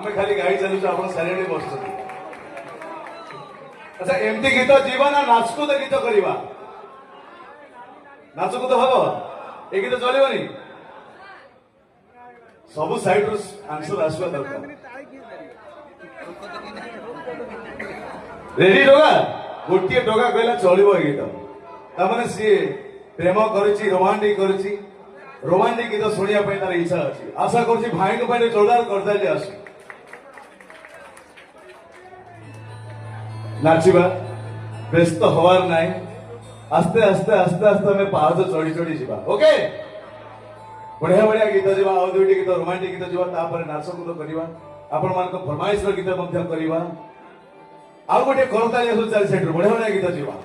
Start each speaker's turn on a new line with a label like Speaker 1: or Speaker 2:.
Speaker 1: आम खाली गाई चलुଛୁ ଆପଣ ସାଇଡରେ ବସୁଛନ୍ତି। अच्छा एमती गीत जीवा ना नाचकूद गीत करवा नाचकूद हम ये गीत चलनी सब साइड आंसर आसवा दरकार रेडी डोगा गोटे डोगा कहला चलो गीत ताने सी प्रेम करी रोमांटिक रोमांटिक गीत शुणा तार इच्छा अच्छी आशा कर भाई को जोरदार करता आस नाचवा व्यस्त हवार नाई आस्ते आस्ते आस्ते आस्ते हमें पाहच चढ़ी चढ़ी जावा ओके बढ़िया बढ़िया गीत जावा आउ दुईटी गीत रोमांटिक गीत जावा तापर नाचकूद करवा आपण मान फरमाइश गीत करवा आउ गोटे करताली चली बढ़िया बढ़िया गीत जावा।